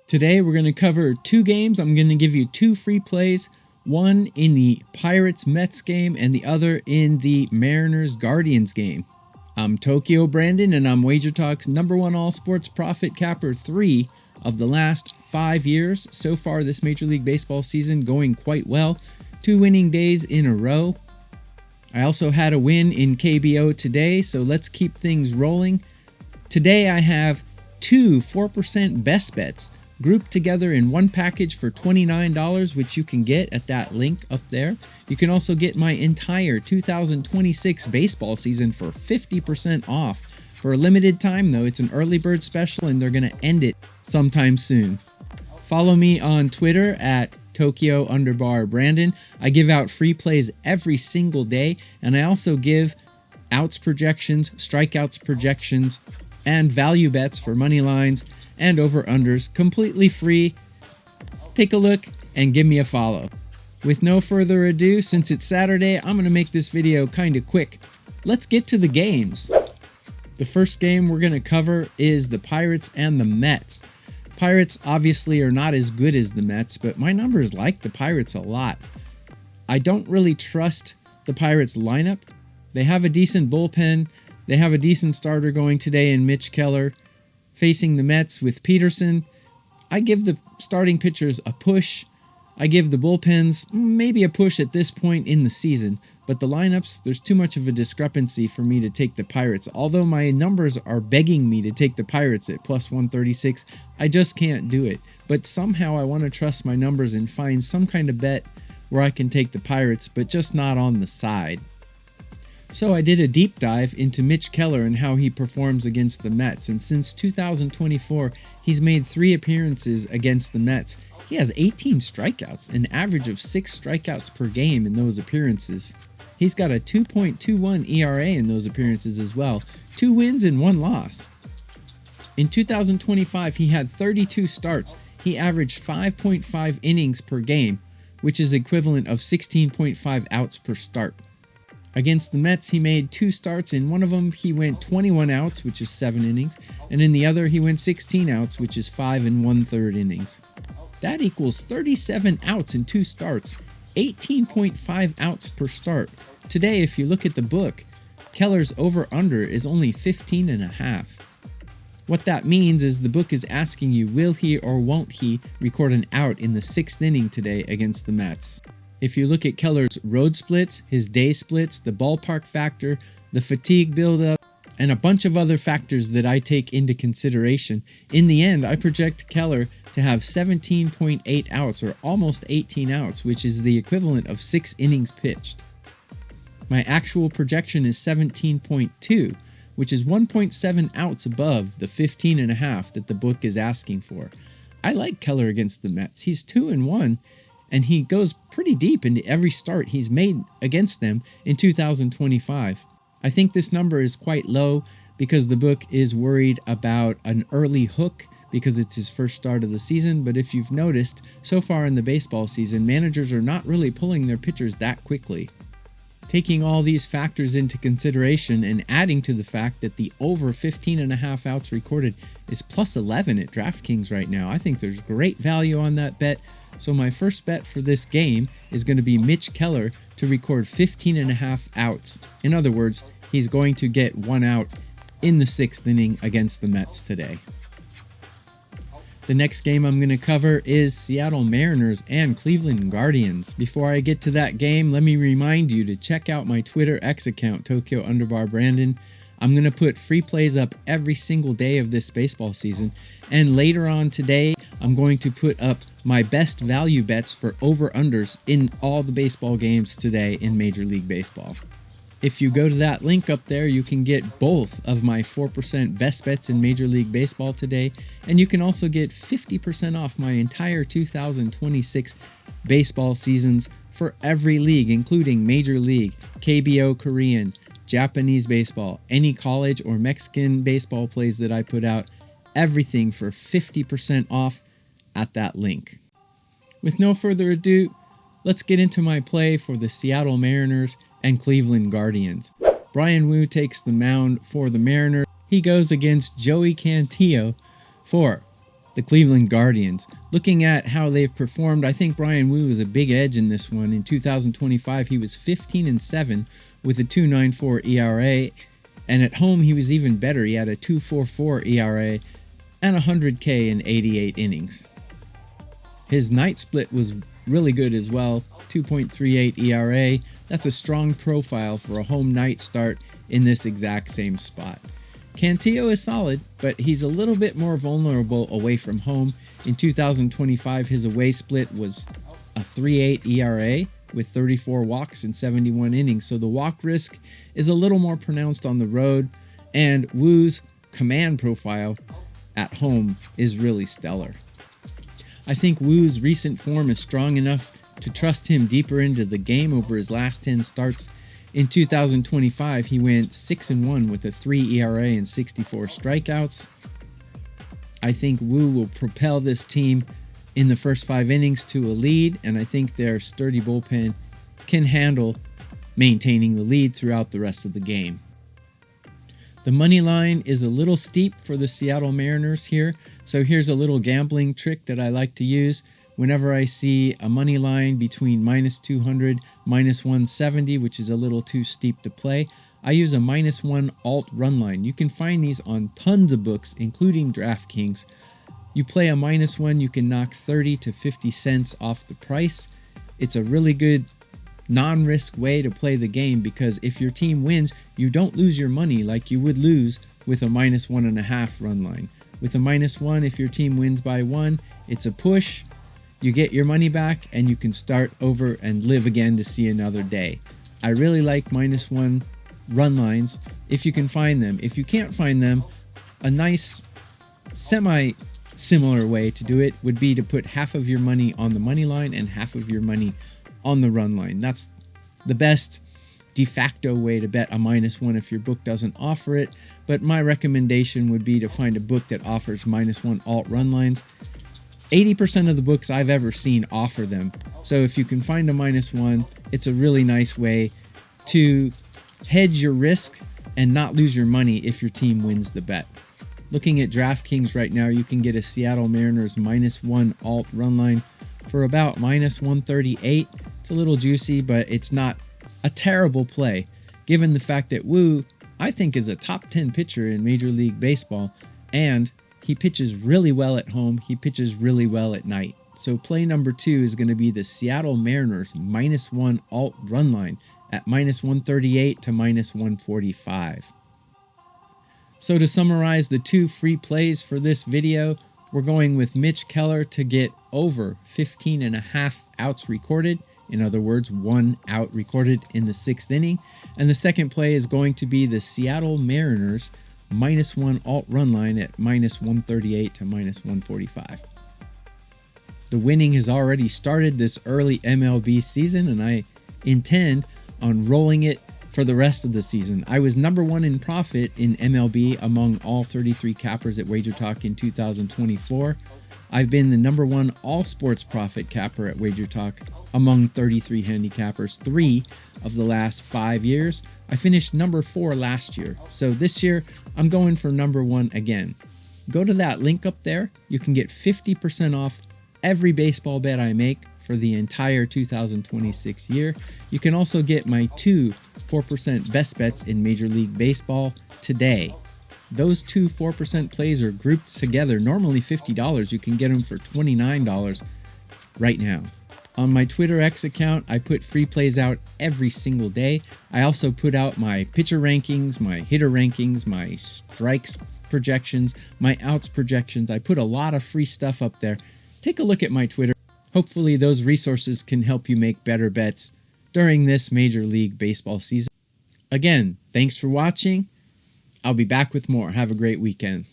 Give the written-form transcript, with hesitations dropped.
Today we're going to cover two games. I'm going to give you two free plays, one in the Pirates-Mets game and the other in the Mariners-Guardians game. I'm Tokyo Brandon and I'm WagerTalk's #1 all sports profit capper 3 of the last 5 years. So far this Major League Baseball season going quite well. 2 winning days in a row. I also had a win in KBO today, so let's keep things rolling. Today I have two 4% best bets grouped together in one package for $29, which you can get at that link up there. You can also get my entire 2026 baseball season for 50% off. For a limited time though, it's an early bird special and they're going to end it sometime soon. Follow me on Twitter at Tokyo_Brandon. I give out free plays every single day, and I also give outs projections, strikeouts projections, and value bets for money lines and over-unders completely free. Take a look and give me a follow. With no further ado, since it's Saturday, I'm going to make this video kind of quick. Let's get to the games. The first game we're going to cover is the Pirates and the Mets. Pirates obviously are not as good as the Mets, but my numbers like the Pirates a lot. I don't really trust the Pirates lineup. They have a decent bullpen. They have a decent starter going today in Mitch Keller. Facing the Mets with Peterson, I give the starting pitchers a push. I give the bullpens maybe a push at this point in the season, but the lineups, there's too much of a discrepancy for me to take the Pirates. Although my numbers are begging me to take the Pirates at plus 136, I just can't do it. But somehow I want to trust my numbers and find some kind of bet where I can take the Pirates, but just not on the side. So I did a deep dive into Mitch Keller and how he performs against the Mets, and since 2024, he's made 3 appearances against the Mets. He has 18 strikeouts, an average of 6 strikeouts per game in those appearances. He's got a 2.21 ERA in those appearances as well, 2 wins and 1 loss. In 2025, he had 32 starts. He averaged 5.5 innings per game, which is equivalent of 16.5 outs per start. Against the Mets, he made 2 starts. In one of them, he went 21 outs, which is 7 innings, and in the other, he went 16 outs, which is 5 1/3 innings. That equals 37 outs in 2 starts, 18.5 outs per start. Today, if you look at the book, Keller's over-under is only 15.5. What that means is the book is asking you, will he or won't he record an out in the 6th inning today against the Mets? If you look at Keller's road splits, his day splits, the ballpark factor, the fatigue buildup, and a bunch of other factors that I take into consideration, in the end, I project Keller to have 17.8 outs, or almost 18 outs, which is the equivalent of 6 innings pitched. My actual projection is 17.2, which is 1.7 outs above the 15.5 that the book is asking for. I like Keller against the Mets. He's 2-1. And he goes pretty deep into every start he's made against them in 2025. I think this number is quite low because the book is worried about an early hook because it's his first start of the season. But if you've noticed, so far in the baseball season, managers are not really pulling their pitchers that quickly. Taking all these factors into consideration and adding to the fact that the over 15.5 outs recorded is plus 11 at DraftKings right now, I think there's great value on that bet. So my first bet for this game is going to be Mitch Keller to record 15.5 outs. In other words, he's going to get 1 out in the 6th inning against the Mets today. The next game I'm going to cover is Seattle Mariners and Cleveland Guardians. Before I get to that game, let me remind you to check out my Twitter X account, Tokyo_Brandon. I'm going to put free plays up every single day of this baseball season. And later on today, I'm going to put up my best value bets for over-unders in all the baseball games today in Major League Baseball. If you go to that link up there, you can get both of my 4% best bets in Major League Baseball today, and you can also get 50% off my entire 2026 baseball seasons for every league, including Major League, KBO Korean, Japanese baseball, any college or Mexican baseball plays that I put out, everything for 50% off at that link. With no further ado, let's get into my play for the Seattle Mariners and Cleveland Guardians. Bryan Woo takes the mound for the Mariners. He goes against Joey Cantillo for the Cleveland Guardians. Looking at how they've performed, I think Bryan Woo was a big edge in this one. In 2025, he was 15-7 with a 2.94 ERA, and at home he was even better. He had a 2.44 ERA and 100 K in 88 innings. His night split was really good as well, 2.38 ERA. That's a strong profile for a home night start in this exact same spot. Cantillo is solid, but he's a little bit more vulnerable away from home. In 2025, his away split was a 3.8 ERA with 34 walks in 71 innings, so the walk risk is a little more pronounced on the road, and Woo's command profile at home is really stellar. I think Woo's recent form is strong enough to trust him deeper into the game over his last 10 starts. In 2025, he went 6-1 with a 3 ERA and 64 strikeouts. I think Woo will propel this team in the first 5 innings to a lead, and I think their sturdy bullpen can handle maintaining the lead throughout the rest of the game. The money line is a little steep for the Seattle Mariners here, so here's a little gambling trick that I like to use. Whenever I see a money line between -200, -170, which is a little too steep to play, I use a -1 alt run line. You can find these on tons of books, including DraftKings. You play a -1, you can knock 30 to 50 cents off the price. It's a really good non-risk way to play the game, because if your team wins, you don't lose your money like you would lose with a -1.5 run line. With a -1, if your team wins by 1, it's a push. You get your money back and you can start over and live again to see another day. I really like -1 run lines if you can find them. If you can't find them, a nice semi-similar way to do it would be to put half of your money on the money line and half of your money on the run line. That's the best de facto way to bet a -1 if your book doesn't offer it, but my recommendation would be to find a book that offers -1 alt run lines. 80% of the books I've ever seen offer them. So if you can find a -1, it's a really nice way to hedge your risk and not lose your money if your team wins the bet. Looking at DraftKings right now, you can get a Seattle Mariners -1 alt run line for about -138. It's a little juicy, but it's not a terrible play, given the fact that Woo, I think, is a top 10 pitcher in Major League Baseball, and he pitches really well at home. He pitches really well at night. So play number 2 is going to be the Seattle Mariners -1 alt run line at -138 to -145. So to summarize the 2 free plays for this video, we're going with Mitch Keller to get over 15.5 outs recorded. In other words, 1 out recorded in the 6th inning. And the second play is going to be the Seattle Mariners -1 alt run line at -138 to -145. The winning has already started this early MLB season, and I intend on rolling it for the rest of the season. I was number 1 in profit in MLB among all 33 cappers at WagerTalk in 2024. I've been the number 1 all sports profit capper at WagerTalk among 33 handicappers 3 of the last 5 years. I finished number 4 last year. So this year, I'm going for number 1 again. Go to that link up there. You can get 50% off every baseball bet I make for the entire 2026 year. You can also get my 2 4% best bets in Major League Baseball today. Those 2 4% plays are grouped together. Normally $50. You can get them for $29 right now. On my Twitter X account, I put free plays out every single day. I also put out my pitcher rankings, my hitter rankings, my strikes projections, my outs projections. I put a lot of free stuff up there. Take a look at my Twitter. Hopefully those resources can help you make better bets during this Major League Baseball season. Again, thanks for watching. I'll be back with more. Have a great weekend.